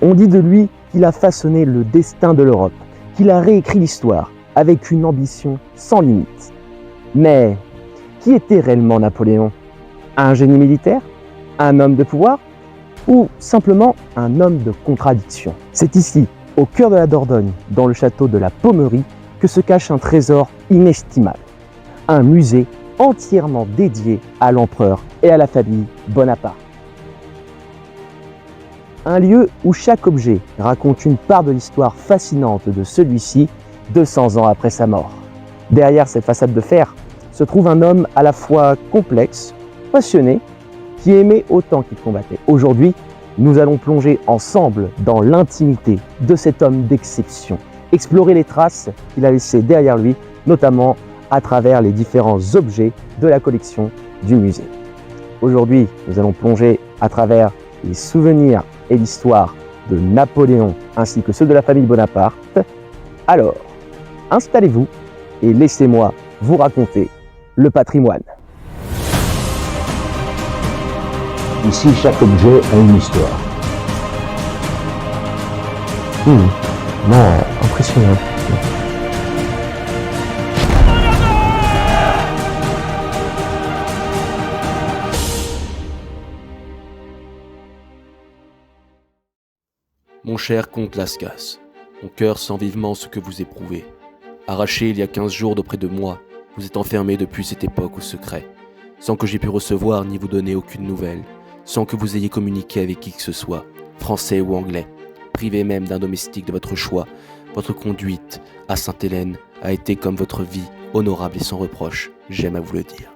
On dit de lui qu'il a façonné le destin de l'Europe, qu'il a réécrit l'histoire avec une ambition sans limite. Mais qui était réellement Napoléon? Un génie militaire? Un homme de pouvoir? Ou simplement un homme de contradiction? C'est ici, au cœur de la Dordogne, dans le château de la Pommerie, que se cache un trésor inestimable. Un musée entièrement dédié à l'empereur et à la famille Bonaparte. Un lieu où chaque objet raconte une part de l'histoire fascinante de celui-ci 200 ans après sa mort. Derrière cette façade de fer se trouve un homme à la fois complexe, passionné, qui aimait autant qu'il combattait. Aujourd'hui, nous allons plonger ensemble dans l'intimité de cet homme d'exception, explorer les traces qu'il a laissées derrière lui, notamment à travers les différents objets de la collection du musée. Aujourd'hui, nous allons plonger à travers les souvenirs et l'histoire de Napoléon ainsi que ceux de la famille Bonaparte. Alors, installez-vous et laissez-moi vous raconter le patrimoine. Ici, chaque objet a une histoire. Non, impressionnant. Mon cher comte Lascasse, mon cœur sent vivement ce que vous éprouvez. Arraché il y a 15 jours d'auprès de moi, vous êtes enfermé depuis cette époque au secret, sans que j'aie pu recevoir ni vous donner aucune nouvelle, sans que vous ayez communiqué avec qui que ce soit, français ou anglais, privé même d'un domestique de votre choix. Votre conduite à Sainte-Hélène a été comme votre vie, honorable et sans reproche, j'aime à vous le dire.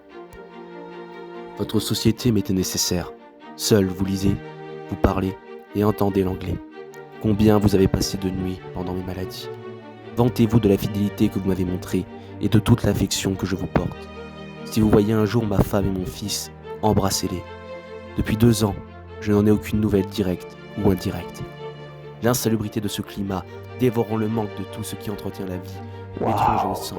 Votre société m'était nécessaire. Seul vous lisez, vous parlez et entendez l'anglais. Combien vous avez passé de nuits pendant mes maladies. Vantez-vous de la fidélité que vous m'avez montrée et de toute l'affection que je vous porte. Si vous voyez un jour ma femme et mon fils, embrassez-les. Depuis 2 ans, je n'en ai aucune nouvelle directe ou indirecte. L'insalubrité de ce climat, dévorant le manque de tout ce qui entretient la vie, détruit, je le sens.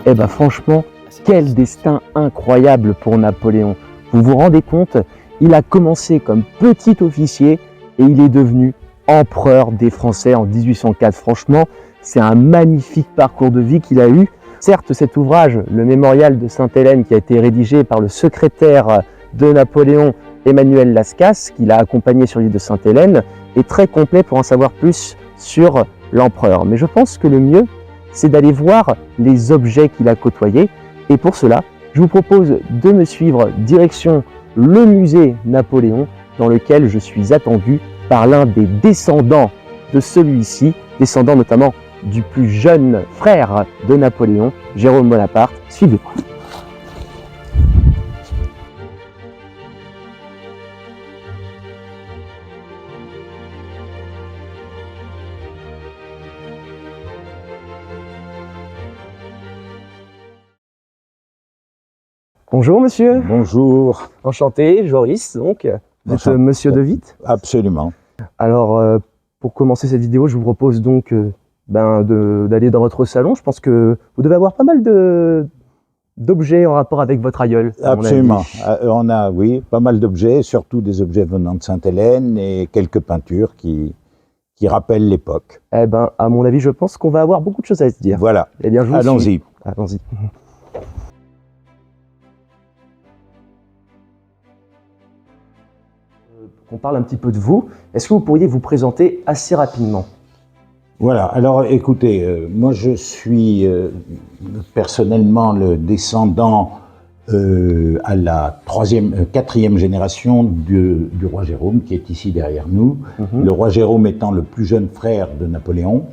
Eh ben franchement, quel destin incroyable pour Napoléon. Vous vous rendez compte? Il a commencé comme petit officier et il est devenu empereur des Français en 1804. Franchement, c'est un magnifique parcours de vie qu'il a eu. Certes, cet ouvrage, le mémorial de Sainte-Hélène, qui a été rédigé par le secrétaire de Napoléon, Emmanuel Lascasse, qui l'a accompagné sur l'île de Sainte-Hélène, est très complet pour en savoir plus sur l'empereur. Mais je pense que le mieux, c'est d'aller voir les objets qu'il a côtoyés. Et pour cela, je vous propose de me suivre direction le musée Napoléon, dans lequel je suis attendu par l'un des descendants de celui-ci, descendant notamment du plus jeune frère de Napoléon, Jérôme Bonaparte. Suivez-moi. Bonjour monsieur. Bonjour. Enchanté, Joris, donc. Vous êtes monsieur De Witt? Absolument. Alors, pour commencer cette vidéo, je vous propose donc d'aller dans votre salon. Je pense que vous devez avoir pas mal d'objets en rapport avec votre aïeul. Absolument. On a, oui, pas mal d'objets, surtout des objets venant de Sainte-Hélène et quelques peintures qui rappellent l'époque. Eh ben, à mon avis, je pense qu'on va avoir beaucoup de choses à se dire. Voilà. Eh bien, je vous allons-y. suis. Allons-y. On parle un petit peu de vous. Est-ce que vous pourriez vous présenter assez rapidement? Voilà, alors écoutez, moi je suis personnellement le descendant à la quatrième génération du roi Jérôme qui est ici derrière nous. Le roi Jérôme étant le plus jeune frère de Napoléon,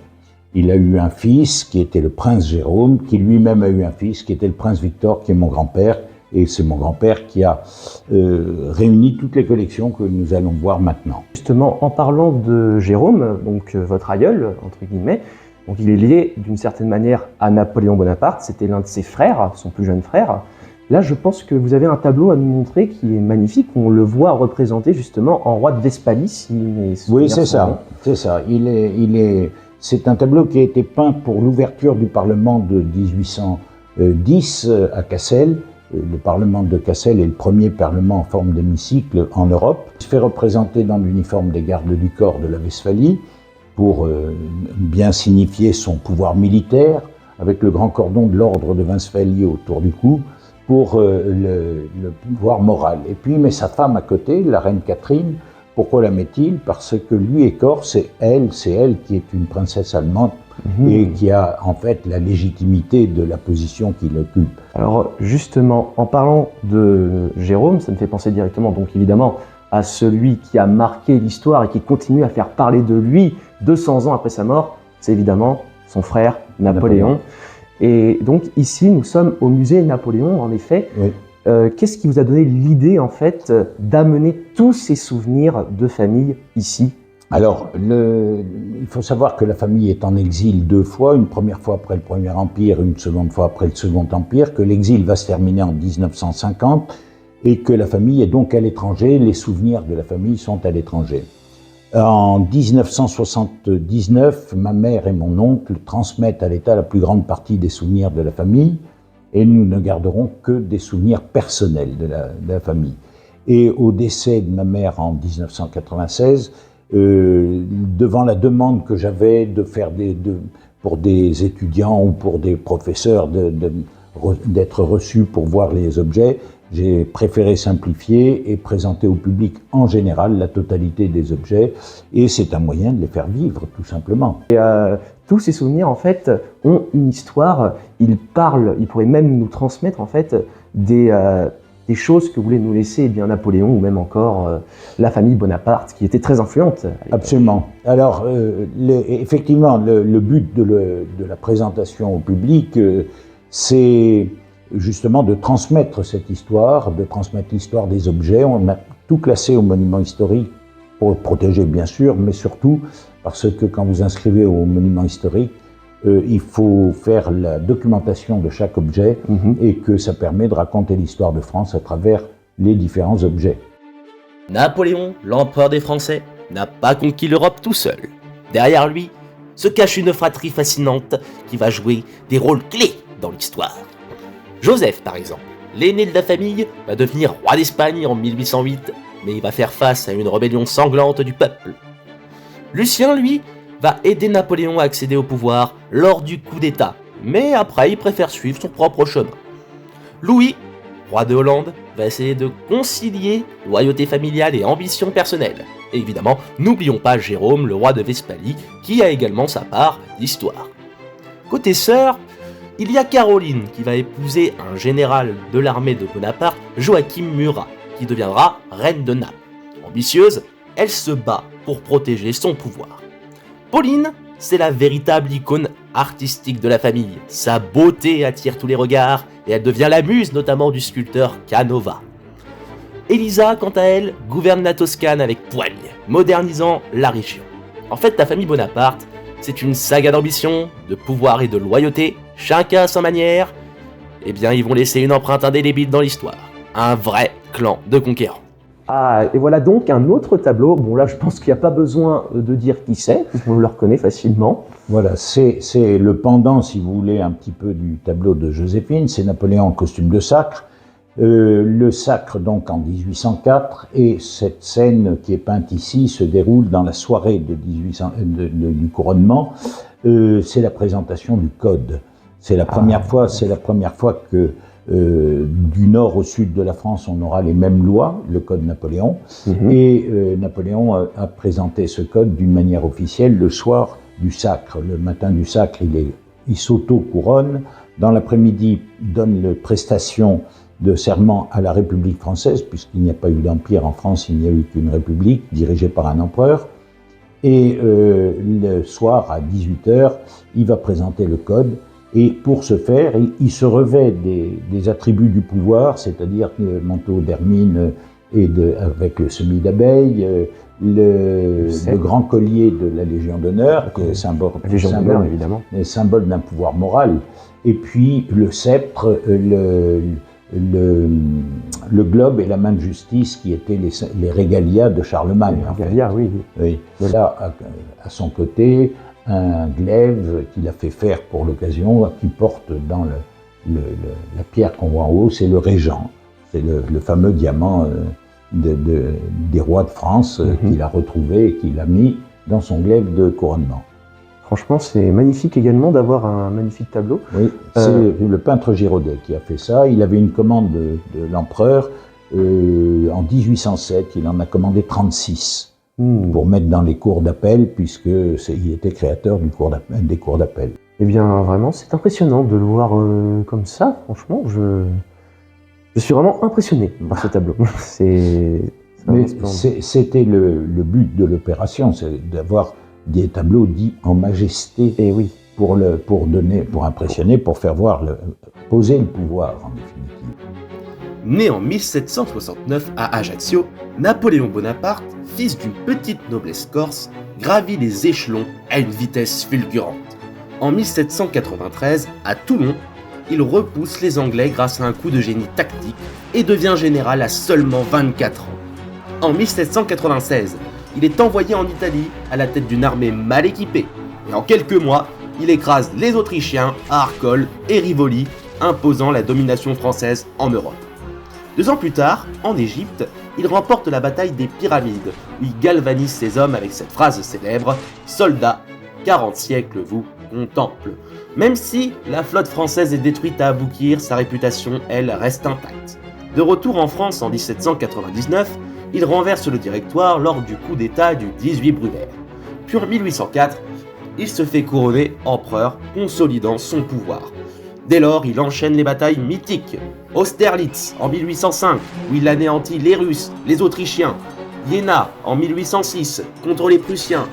il a eu un fils qui était le prince Jérôme, qui lui-même a eu un fils qui était le prince Victor, qui est mon grand-père. Et c'est mon grand-père qui a réuni toutes les collections que nous allons voir maintenant. Justement, en parlant de Jérôme, donc votre aïeul, entre guillemets, donc il est lié d'une certaine manière à Napoléon Bonaparte, c'était l'un de ses frères, son plus jeune frère. Là, je pense que vous avez un tableau à nous montrer qui est magnifique, on le voit représenté justement en roi de Vespali, si mes souvenirs Oui, c'est ça, c'est ça. C'est un tableau qui a été peint pour l'ouverture du Parlement de 1810 à Cassel. le Parlement de Cassel est le premier parlement en forme d'hémicycle en Europe. Il se fait représenter dans l'uniforme des gardes du corps de la Westphalie pour bien signifier son pouvoir militaire, avec le grand cordon de l'ordre de Westphalie autour du cou, pour le pouvoir moral. Et puis il met sa femme à côté, la reine Catherine. Pourquoi la met-il? Parce que lui et corps, c'est elle qui est une princesse allemande et qui a en fait la légitimité de la position qu'il occupe. Alors justement, en parlant de Jérôme, ça me fait penser directement donc évidemment à celui qui a marqué l'histoire et qui continue à faire parler de lui 200 ans après sa mort, c'est évidemment son frère Napoléon. Et donc ici, nous sommes au musée Napoléon, en effet. Oui. Qu'est-ce qui vous a donné l'idée en fait d'amener tous ces souvenirs de famille ici? Alors, il faut savoir que la famille est en exil 2 fois, une première fois après le Premier Empire, une seconde fois après le Second Empire, que l'exil va se terminer en 1950 et que la famille est donc à l'étranger, les souvenirs de la famille sont à l'étranger. En 1979, ma mère et mon oncle transmettent à l'État la plus grande partie des souvenirs de la famille et nous ne garderons que des souvenirs personnels de la famille. Et au décès de ma mère en 1996, devant la demande que j'avais de faire pour des étudiants ou pour des professeurs d'être reçus pour voir les objets, j'ai préféré simplifier et présenter au public en général la totalité des objets, et c'est un moyen de les faire vivre, tout simplement. Tous ces souvenirs, en fait, ont une histoire, ils parlent, ils pourraient même nous transmettre, en fait, des choses que voulait nous laisser eh bien, Napoléon, ou même encore la famille Bonaparte, qui était très influente. Absolument. Alors, effectivement, le but de la présentation au public, c'est justement de transmettre cette histoire, de transmettre l'histoire des objets. On a tout classé au monument historique pour protéger bien sûr, mais surtout parce que quand vous inscrivez au monument historique, il faut faire la documentation de chaque objet et que ça permet de raconter l'histoire de France à travers les différents objets. Napoléon, l'empereur des Français, n'a pas conquis l'Europe tout seul. Derrière lui se cache une fratrie fascinante qui va jouer des rôles clés dans l'histoire. Joseph, par exemple, l'aîné de la famille, va devenir roi d'Espagne en 1808, mais il va faire face à une rébellion sanglante du peuple. Lucien, lui, va aider Napoléon à accéder au pouvoir lors du coup d'État, mais après il préfère suivre son propre chemin. Louis, roi de Hollande, va essayer de concilier loyauté familiale et ambition personnelle. Et évidemment, n'oublions pas Jérôme, le roi de Westphalie, qui a également sa part d'histoire. Côté sœur, il y a Caroline qui va épouser un général de l'armée de Bonaparte, Joachim Murat, qui deviendra reine de Naples. Ambitieuse, elle se bat pour protéger son pouvoir. Pauline, c'est la véritable icône artistique de la famille. Sa beauté attire tous les regards et elle devient la muse notamment du sculpteur Canova. Elisa, quant à elle, gouverne la Toscane avec poigne, modernisant la région. En fait, la famille Bonaparte, c'est une saga d'ambition, de pouvoir et de loyauté, chacun à sa manière. Eh bien, ils vont laisser une empreinte indélébile dans l'histoire. Un vrai clan de conquérants. Ah, et voilà donc un autre tableau. Bon là, je pense qu'il n'y a pas besoin de dire qui c'est, on le reconnaît facilement. Voilà, c'est le pendant, si vous voulez, un petit peu du tableau de Joséphine. C'est Napoléon en costume de sacre. Le sacre donc en 1804, et cette scène qui est peinte ici se déroule dans la soirée du couronnement. C'est la présentation du code. C'est la première fois que du nord au sud de la France, on aura les mêmes lois, le code Napoléon. Et Napoléon a présenté ce code d'une manière officielle le soir du sacre. Le matin du sacre, il s'auto-couronne. Dans l'après-midi, donne la prestation de serment à la République française, puisqu'il n'y a pas eu d'empire en France, il n'y a eu qu'une république dirigée par un empereur. Et le soir, à 18h, il va présenter le code. Et pour ce faire, il se revêt des attributs du pouvoir, c'est-à-dire le manteau d'hermine avec le semis d'abeille, le grand collier de la Légion d'honneur, qui est symbole d'un pouvoir moral, et puis le sceptre, le globe et la main de justice qui étaient les régalias de Charlemagne. Les régalias, oui. Là, à son côté, un glaive qu'il a fait faire pour l'occasion, qui porte la pierre qu'on voit en haut, c'est le régent. C'est le fameux diamant des rois de France qu'il a retrouvé et qu'il a mis dans son glaive de couronnement. Franchement, c'est magnifique également d'avoir un magnifique tableau. Oui, c'est le peintre Giraudet qui a fait ça. Il avait une commande de l'empereur en 1807. Il en a commandé 36 pour mettre dans les cours d'appel, puisqu'il était créateur des cours d'appel. Eh bien, vraiment, c'est impressionnant de le voir comme ça. Franchement, je suis vraiment impressionné par ce tableau. Mais c'était le but de l'opération, c'est d'avoir des tableaux dits en majesté. Et oui. Pour impressionner, pour faire voir, poser le pouvoir en définitive. Né en 1769 à Ajaccio, Napoléon Bonaparte, fils d'une petite noblesse corse, gravit les échelons à une vitesse fulgurante. En 1793, à Toulon, il repousse les Anglais grâce à un coup de génie tactique et devient général à seulement 24 ans. En 1796, il est envoyé en Italie à la tête d'une armée mal équipée. Et en quelques mois, il écrase les Autrichiens à Arcole et Rivoli, imposant la domination française en Europe. 2 ans plus tard, en Égypte, il remporte la bataille des Pyramides, où il galvanise ses hommes avec cette phrase célèbre « Soldats, 40 siècles vous contemplent ». Même si la flotte française est détruite à Aboukir, sa réputation, elle, reste intacte. De retour en France en 1799, il renverse le Directoire lors du coup d'État du 18 Brumaire. Puis en 1804, il se fait couronner empereur, consolidant son pouvoir. Dès lors, il enchaîne les batailles mythiques. Austerlitz en 1805, où il anéantit les Russes, les Autrichiens. Iéna en 1806, contre les Prussiens.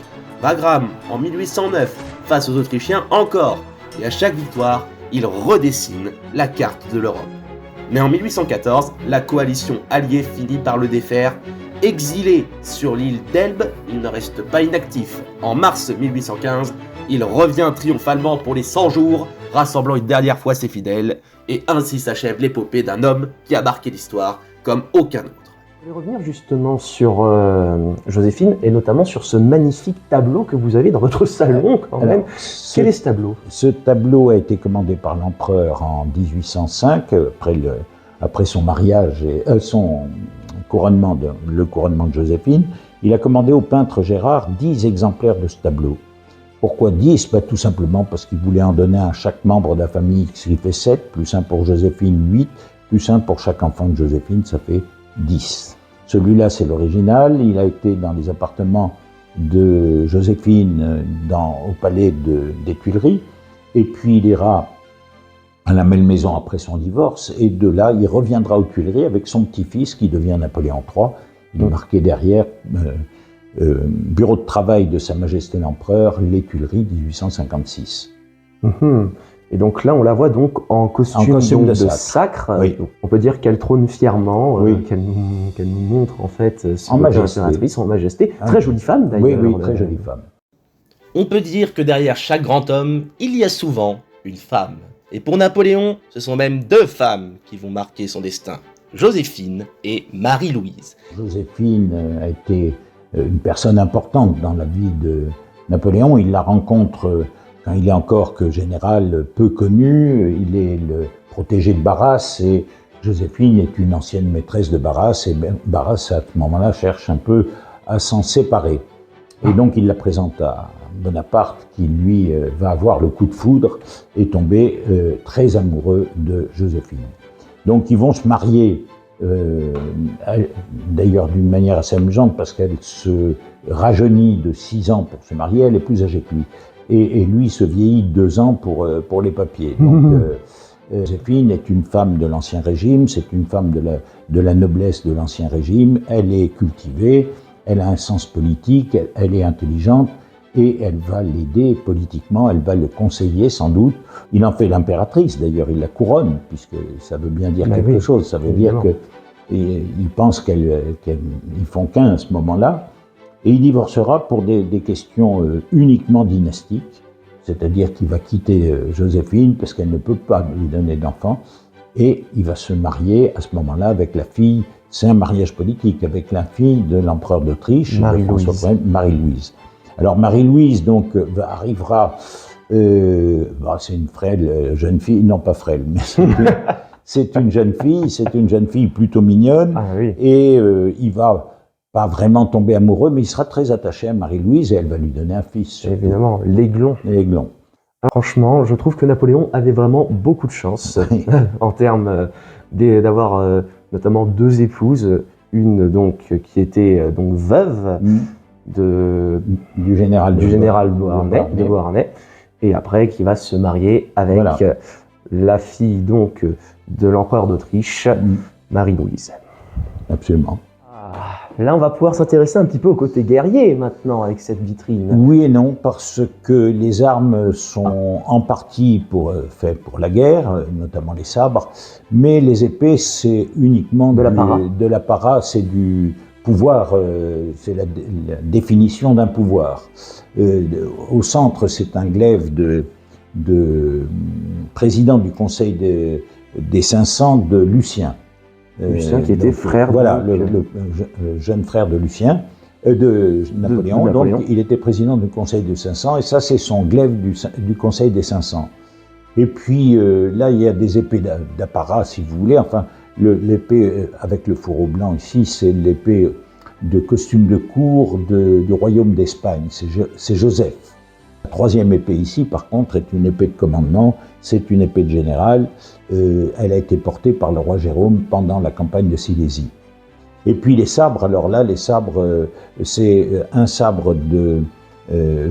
Wagram en 1809, face aux Autrichiens encore. Et à chaque victoire, il redessine la carte de l'Europe. Mais en 1814, la coalition alliée finit par le défaire. Exilé sur l'île d'Elbe, il ne reste pas inactif. En mars 1815, il revient triomphalement pour les 100 jours, rassemblant une dernière fois ses fidèles, et ainsi s'achève l'épopée d'un homme qui a marqué l'histoire comme aucun autre. Je vais revenir justement sur Joséphine, et notamment sur ce magnifique tableau que vous avez dans votre salon quand même. Quel est ce tableau ? Ce tableau a été commandé par l'empereur en 1805, après son mariage et son couronnement, le couronnement de Joséphine. Il a commandé au peintre Gérard 10 exemplaires de ce tableau. Pourquoi 10 ? Tout simplement parce qu'il voulait en donner à chaque membre de la famille, ce qui fait 7, plus 1 pour Joséphine, 8, plus 1 pour chaque enfant de Joséphine, ça fait 10. Celui-là, c'est l'original. Il a été dans les appartements de Joséphine au palais des Tuileries. Et puis, il ira à la Malmaison après son divorce. Et de là, il reviendra aux Tuileries avec son petit-fils qui devient Napoléon III. Il est marqué derrière bureau de travail de Sa Majesté l'Empereur, les Tuileries, 1856. Et donc là, on la voit donc en costume de sacre. Oui. On peut dire qu'elle trône fièrement, qu'elle nous montre en fait son impératrice en majesté. Très jolie femme d'ailleurs. Oui, très jolie femme. On peut dire que derrière chaque grand homme, il y a souvent une femme. Et pour Napoléon, ce sont même 2 femmes qui vont marquer son destin, Joséphine et Marie-Louise. Joséphine a été une personne importante dans la vie de Napoléon. Il la rencontre quand il est encore que général peu connu. Il est le protégé de Barras et Joséphine est une ancienne maîtresse de Barras. Et Barras, à ce moment-là, cherche un peu à s'en séparer. Et donc il la présente à Bonaparte qui, lui, va avoir le coup de foudre et tomber très amoureux de Joséphine. Donc ils vont se marier, d'ailleurs d'une manière assez amusante parce qu'elle se rajeunit de 6 ans pour se marier, elle est plus âgée que lui. Et lui se vieillit de 2 ans pour les papiers. Donc Joséphine est une femme de l'Ancien Régime, c'est une femme de la noblesse de l'Ancien Régime, elle est cultivée, elle a un sens politique, elle est intelligente, et elle va l'aider politiquement, elle va le conseiller sans doute. Il en fait l'impératrice, d'ailleurs il la couronne, puisque ça veut bien dire quelque chose, ça veut dire qu'il pense qu'ils font qu'un à ce moment-là, et il divorcera pour des questions uniquement dynastiques, c'est-à-dire qu'il va quitter Joséphine parce qu'elle ne peut pas lui donner d'enfant, et il va se marier à ce moment-là avec la fille, c'est un mariage politique, avec la fille de l'empereur d'Autriche, Marie-Louise. Alors Marie-Louise donc arrivera C'est une frêle jeune fille, non pas frêle, mais c'est une jeune fille plutôt mignonne, Ah oui. et il va pas vraiment tomber amoureux, mais il sera très attaché à Marie-Louise et elle va lui donner un fils. Surtout. Évidemment, l'aiglon. Aiglon. Franchement, je trouve que Napoléon avait vraiment beaucoup de chance Oui. en termes d'avoir notamment 2 épouses, une donc qui était donc veuve Du général de Beauharnais, et après qui va se marier avec Voilà. la fille donc de l'empereur d'Autriche, Marie-Louise. Absolument. Là, on va pouvoir s'intéresser un petit peu au côté guerrier maintenant avec cette vitrine. Oui et non, parce que les armes sont en partie faites pour la guerre, notamment les sabres, mais les épées, c'est uniquement De l'apparat. de l'apparat, c'est du pouvoir, c'est la définition d'un pouvoir. Au centre, c'est un glaive de président du Conseil des 500 de Lucien. Lucien qui était frère voilà, donc, le jeune frère de Lucien, de Napoléon. de Napoléon. Donc il était président du Conseil des 500 et ça c'est son glaive du Conseil des 500. Et puis là il y a des épées d'apparat si vous voulez. Enfin l'épée avec le fourreau blanc ici c'est l'épée de costume de cour du royaume d'Espagne. C'est Joseph. La troisième épée ici, par contre, est une épée de commandement, c'est une épée de général. Elle a été portée par le roi Jérôme pendant la campagne de Silésie. Et puis les sabres, alors là, les sabres, c'est un sabre de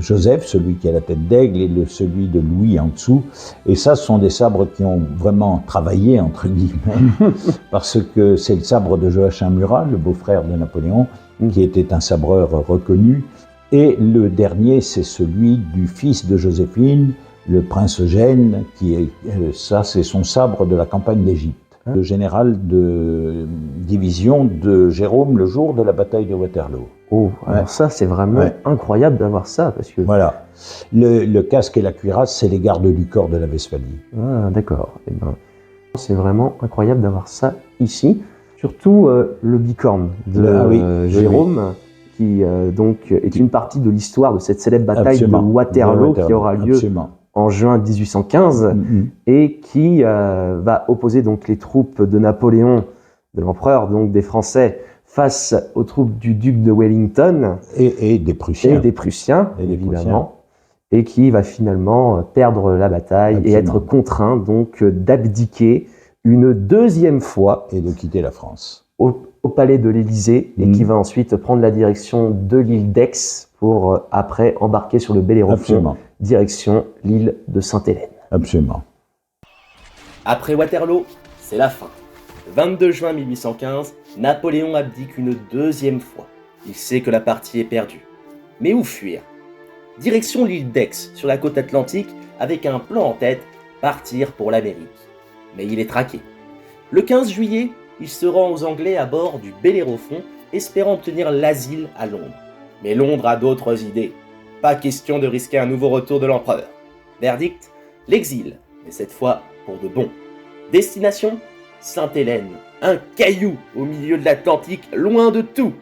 Joseph, celui qui a la tête d'aigle, et celui de Louis en dessous. Et ça, ce sont des sabres qui ont vraiment travaillé, entre guillemets, parce que c'est le sabre de Joachim Murat, le beau-frère de Napoléon, qui était un sabreur reconnu. Et le dernier, c'est celui du fils de Joséphine, le prince Eugène, ça c'est son sabre de la campagne d'Égypte. Le général de division de Jérôme le jour de la bataille de Waterloo. Oh, alors Ouais. ça, c'est vraiment Ouais. incroyable d'avoir ça, parce que... Voilà. Le casque et la cuirasse, c'est les gardes du corps de la Westphalie. Ah, d'accord. Eh ben, c'est vraiment incroyable d'avoir ça ici. Surtout le bicorne de Ah oui, Jérôme, qui donc est une partie de l'histoire de cette célèbre bataille Absolument. de Waterloo qui aura lieu Absolument. en juin 1815 et qui va opposer donc les troupes de Napoléon, de l'empereur, donc des Français, face aux troupes du duc de Wellington Et des Prussiens. et des Prussiens, Et des évidemment, et qui va finalement perdre la bataille et Absolument. être contraint donc d'abdiquer une deuxième fois Et de quitter la France. au palais de l'Élysée et qui va ensuite prendre la direction de l'île d'Aix pour après embarquer sur le Bellérophon, Absolument. direction l'île de Sainte-Hélène. Absolument. Après Waterloo, c'est la fin. Le 22 juin 1815, Napoléon abdique une deuxième fois. Il sait que la partie est perdue. Mais où fuir? Direction l'île d'Aix, sur la côte atlantique, avec un plan en tête, partir pour l'Amérique. Mais il est traqué. Le 15 juillet, il se rend aux Anglais à bord du Bellérophon, espérant obtenir l'asile à Londres. Mais Londres a d'autres idées. Pas question de risquer un nouveau retour de l'empereur. Verdict, l'exil, mais cette fois pour de bon. Destination, Sainte-Hélène, un caillou au milieu de l'Atlantique, loin de tout.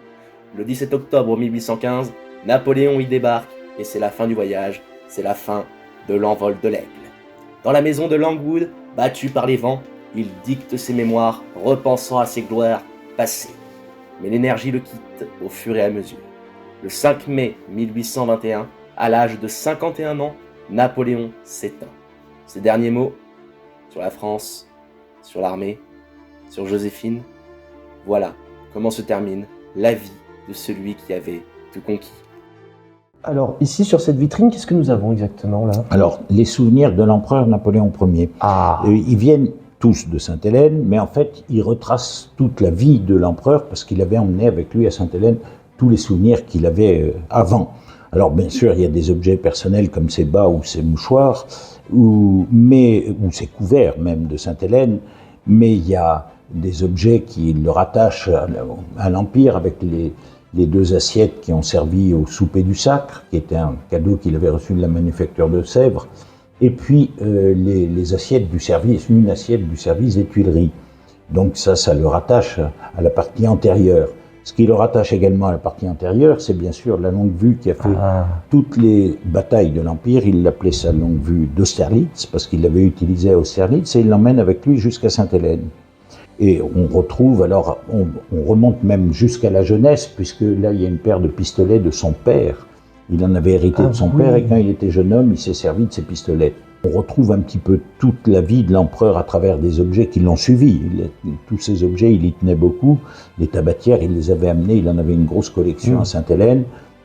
Le 17 octobre 1815, Napoléon y débarque et c'est la fin du voyage, c'est la fin de l'envol de l'aigle. Dans la maison de Langwood, battu par les vents, il dicte ses mémoires, repensant à ses gloires passées. Mais l'énergie le quitte au fur et à mesure. Le 5 mai 1821, à l'âge de 51 ans, Napoléon s'éteint. Ses derniers mots, sur la France, sur l'armée, sur Joséphine, voilà comment se termine la vie de celui qui avait tout conquis. Alors ici sur cette vitrine, qu'est-ce que nous avons exactement là? Alors, les souvenirs de l'empereur Napoléon Ier. Ah, Ils viennent tous de Sainte-Hélène, mais en fait, ils retracent toute la vie de l'empereur parce qu'il avait emmené avec lui à Sainte-Hélène tous les souvenirs qu'il avait avant. Alors, bien sûr, il y a des objets personnels comme ses bas ou ses mouchoirs, ou ses couverts même de Sainte-Hélène, mais il y a des objets qui le rattachent à l'Empire avec les 2 assiettes qui ont servi au souper du sacre, qui était un cadeau qu'il avait reçu de la manufacture de Sèvres, et puis les assiettes du service, une assiette du service des Tuileries. Donc ça le rattache à la partie antérieure. Ce qui le rattache également à la partie intérieure, c'est bien sûr la longue vue qui a fait toutes les batailles de l'Empire. Il l'appelait sa longue vue d'Austerlitz, parce qu'il l'avait utilisée à Austerlitz, et il l'emmène avec lui jusqu'à Sainte-Hélène. Et on retrouve, alors on remonte même jusqu'à la jeunesse, puisque là il y a une paire de pistolets de son père. Il en avait hérité de son père, et quand il était jeune homme, il s'est servi de ses pistolets. On retrouve un petit peu toute la vie de l'empereur à travers des objets qui l'ont suivi. Tous ces objets, il y tenait beaucoup. Les tabatières, il les avait amenés, il en avait une grosse collection à Sainte-Hélène.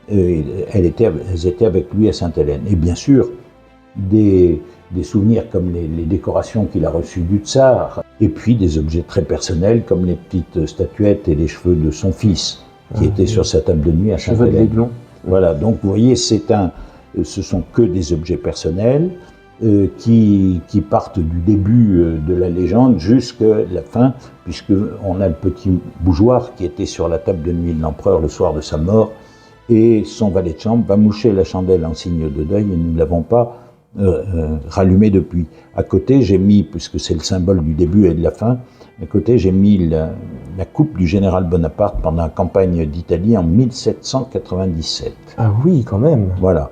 Elles étaient avec lui à Sainte-Hélène. Et bien sûr, des souvenirs comme les décorations qu'il a reçues du tsar, et puis des objets très personnels comme les petites statuettes et les cheveux de son fils, qui étaient sur sa table de nuit à Sainte-Hélène. Cheveux de l'aiglon. Voilà, donc vous voyez, ce sont que des objets personnels qui partent du début de la légende jusqu'à la fin, puisqu'on a le petit bougeoir qui était sur la table de nuit de l'empereur le soir de sa mort, et son valet de chambre va moucher la chandelle en signe de deuil, et nous ne l'avons pas rallumé depuis. À côté, j'ai mis, puisque c'est le symbole du début et de la fin, à côté, j'ai mis la coupe du général Bonaparte pendant la campagne d'Italie en 1797. Ah oui, quand même. Voilà.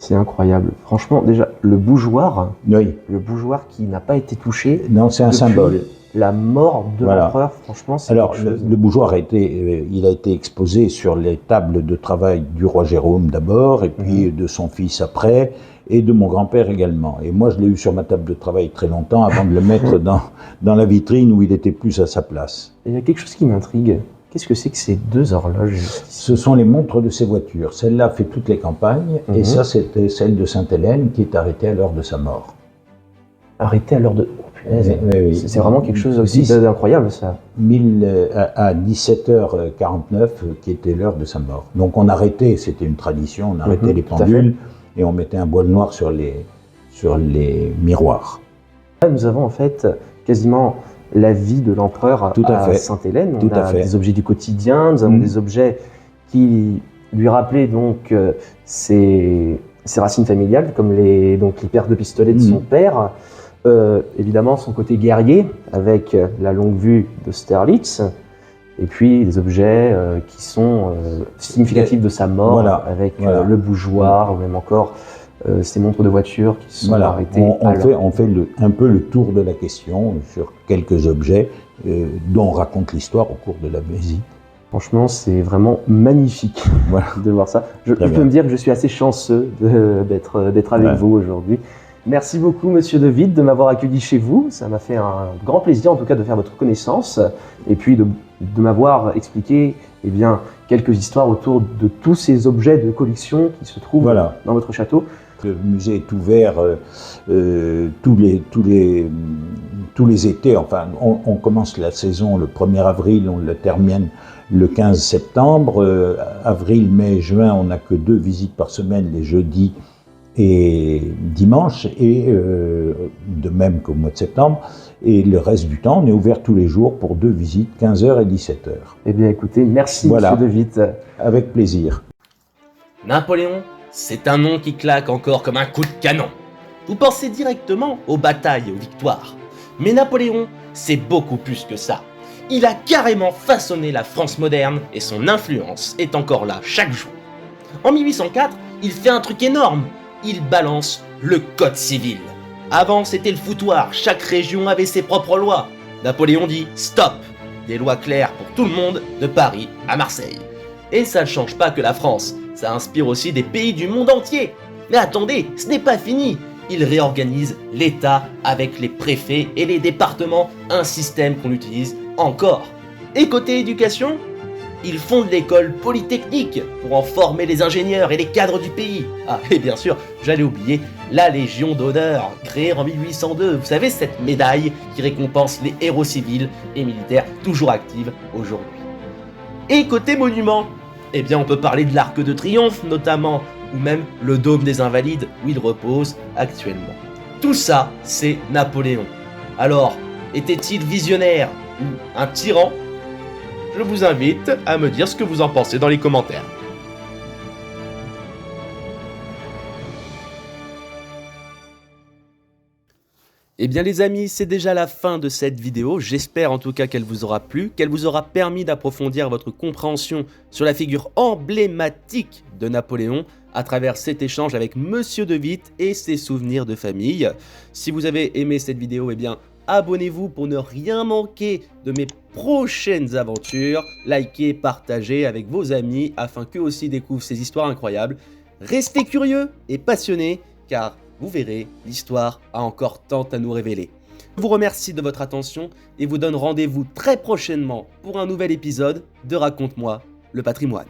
C'est incroyable. Franchement, déjà, le bougeoir qui n'a pas été touché. Non, c'est un symbole. La mort de l'empereur, franchement, c'est alors, quelque chose. le bougeoir il a été exposé sur les tables de travail du roi Jérôme d'abord, et puis de son fils après, et de mon grand-père également. Et moi, je l'ai eu sur ma table de travail très longtemps avant de le mettre dans la vitrine où il était plus à sa place. Il y a quelque chose qui m'intrigue. Qu'est-ce que c'est que ces deux horloges? Ce sont les montres de ses voitures. Celle-là fait toutes les campagnes, et ça, c'était celle de Sainte-Hélène qui est arrêtée à l'heure de sa mort. Arrêtée à l'heure de... Oh, punaise. Oui. C'est vraiment quelque chose aussi d'incroyable, ça. À 17h49, qui était l'heure de sa mort. Donc on arrêtait, c'était une tradition, on arrêtait les pendules, et on mettait un voile noir sur les miroirs. Là, nous avons en fait quasiment la vie de l'empereur à Sainte-Hélène. On a des objets du quotidien, nous avons des objets qui lui rappelaient donc ses racines familiales, comme les paires de pistolets de son père. Évidemment, son côté guerrier, avec la longue vue d'Austerlitz, et puis des objets qui sont significatifs de sa mort, avec le bougeoir, ou même encore ces montres de voiture qui sont arrêtées. On fait un peu le tour de la question sur quelques objets dont on raconte l'histoire au cours de la visite. Franchement, c'est vraiment magnifique de voir ça. Je peux me dire que je suis assez chanceux d'être avec vous aujourd'hui. Merci beaucoup, Monsieur De Witt, de m'avoir accueilli chez vous. Ça m'a fait un grand plaisir, en tout cas, de faire votre connaissance et puis de m'avoir expliqué quelques histoires autour de tous ces objets de collection qui se trouvent dans votre château. Le musée est ouvert tous les étés. Enfin, on commence la saison le 1er avril, on le termine le 15 septembre. Avril, mai, juin, on n'a que 2 visites par semaine, les jeudis et dimanche, et de même qu'au mois de septembre. Et le reste du temps, on est ouvert tous les jours pour 2 visites, 15h et 17h. Eh bien, écoutez, merci, Monsieur De Witt. Avec plaisir. Napoléon, c'est un nom qui claque encore comme un coup de canon. Vous pensez directement aux batailles et aux victoires. Mais Napoléon, c'est beaucoup plus que ça. Il a carrément façonné la France moderne et son influence est encore là chaque jour. En 1804, il fait un truc énorme. Il balance le code civil. Avant, c'était le foutoir, chaque région avait ses propres lois. Napoléon dit stop, des lois claires pour tout le monde, de Paris à Marseille. Et ça ne change pas que la France, ça inspire aussi des pays du monde entier. Mais attendez, ce n'est pas fini. Il réorganise l'État avec les préfets et les départements, un système qu'on utilise encore. Et côté éducation, il fonde l'école polytechnique pour en former les ingénieurs et les cadres du pays. Ah, et bien sûr, j'allais oublier la Légion d'honneur, créée en 1802. Vous savez, cette médaille qui récompense les héros civils et militaires toujours actifs aujourd'hui. Et côté monuments, eh bien on peut parler de l'Arc de Triomphe notamment, ou même le Dôme des Invalides où il repose actuellement. Tout ça, c'est Napoléon. Alors, était-il visionnaire ou un tyran ? Je vous invite à me dire ce que vous en pensez dans les commentaires. Eh bien les amis, c'est déjà la fin de cette vidéo, j'espère en tout cas qu'elle vous aura plu, qu'elle vous aura permis d'approfondir votre compréhension sur la figure emblématique de Napoléon à travers cet échange avec Monsieur de Witt et ses souvenirs de famille. Si vous avez aimé cette vidéo, eh bien abonnez-vous pour ne rien manquer de mes prochaines aventures, likez, partagez avec vos amis afin qu'eux aussi découvrent ces histoires incroyables. Restez curieux et passionnés car vous verrez, l'histoire a encore tant à nous révéler. Je vous remercie de votre attention et vous donne rendez-vous très prochainement pour un nouvel épisode de Raconte-moi le patrimoine.